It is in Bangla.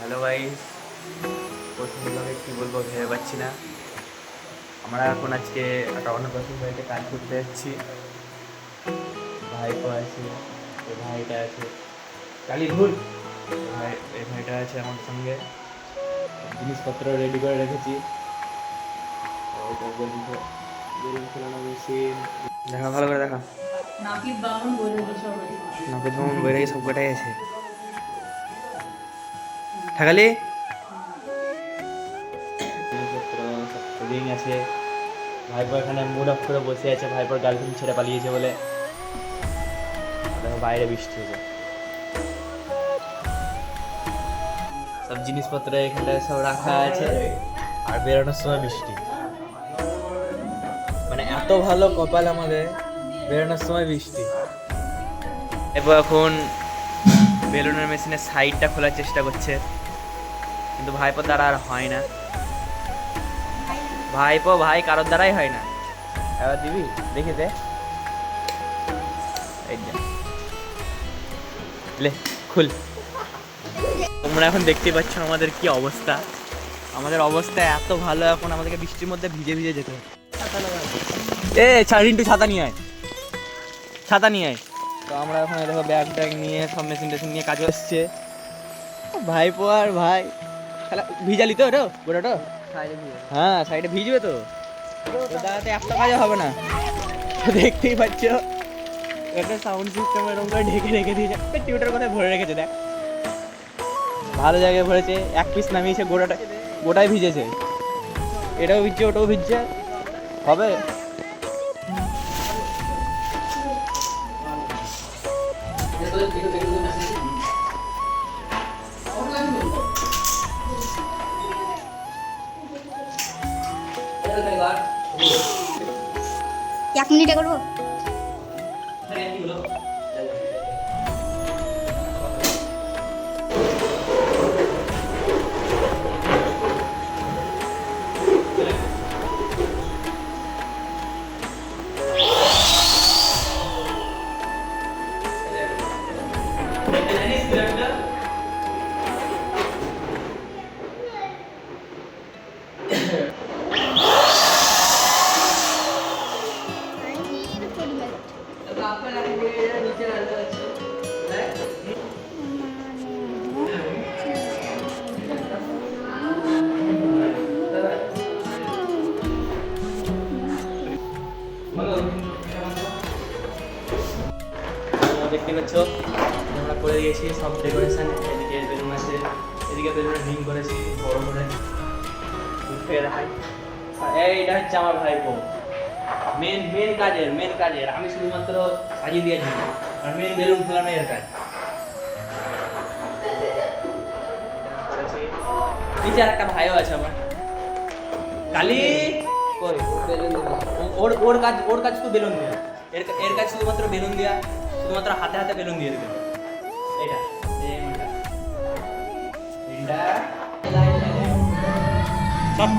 হ্যালো গাইস, প্রথম ভাবে কী বলবো ভেবে পাচ্ছি না। আমরা এখন আজকে একটা অন্নপ্রাশন বাড়িতে কাজ করতে যাচ্ছি। ভাইপো আছে, এই ভাইটা আছে, কালী ভুল ভাই, এই ভাইটা আছে আমাদের সঙ্গে। জিনিসপত্র রেডি করে রেখেছি। মেশিন দেখা, ভালো করে দেখা। নাপিত বামন বইরে সব কটাই আছে। ঠাকালি রিং আছে। ভাইপো এখানে মুড অফ করে বসে আছে, ভাইপোর গার্লফ্রেন্ড ছেড়ে পালিয়েছে বলে। দেখো বাইরে বৃষ্টি হয়েছে। সব জিনিসপত্র এখানটায় সব রাখা আছে, আর বেরোনোর সময় বৃষ্টি। মানে এত ভালো কপাল আমাদের, বেরোনোর সময় বৃষ্টি। এরপর এখন বেলুনের মেশিনের সাইডটা খোলার চেষ্টা করছে, কিন্তু ভাইপোর দ্বারা আর হয় না। ভাইপো ভাই কারোর দ্বারাই হয় না। এবার দিবি, দেখে দে। এই যে লে, খুল। তোমরা এখন দেখতেই পাচ্ছ আমাদের কি অবস্থা। আমাদের অবস্থা এত ভালো, এখন আমাদেরকে বৃষ্টির মধ্যে ভিজে ভিজে যেতে হবে। রিন্টু ছাতা নিয়ে আয়, ছাতা নিয়ে আয়। তো আমরা এখন দেখো ব্যাগ ট্যাগ নিয়ে সব মেশিন টেশিন নিয়ে কাজে এসছে। ভাইপো আর ভাই খেলা ভিজালি তো ওটা গোটাটা? হ্যাঁ, সাইডে ভিজবে তো, দাঁড়াতে একটা কাজে হবে না। দেখতেই পাচ্ছ একটা সাউন্ড সিস্টেম এরকম করে ঢেকে রেখে দিয়েছে, টিউটার কোথায় ভরে রেখেছে দেখ। ভালো জায়গায় ভরেছে, এক পিস নামিয়েছে, গোটাই ভিজেছে। এটাও ভিজছে, ওটাও ভিজছে, হবে। এক মিনিটে করবো। দেখতে পাচ্ছ আমরা করে দিয়েছি সব ডেকোরেশন। এদিকে বেলুন আছে, এদিকে বেলুনের রিং করেছি বড় করে। দেখাই, এইটা হচ্ছে আমার ভাইপো। মেন কাজের আমি শুধুমাত্র সাজিয়ে দিয়েছি, আর মেন বেলুন ফেলানো এর কাজ। নিচে আর একটা ভাইও আছে আমার, কালি কই বেলুন। ওর কাজ শুধু বেলুন দেওয়া, এর কাজ শুধুমাত্র বেলুন দেওয়া, শুধুমাত্র হাতে হাতে বেলুন দিয়ে দেবে। এইটা সব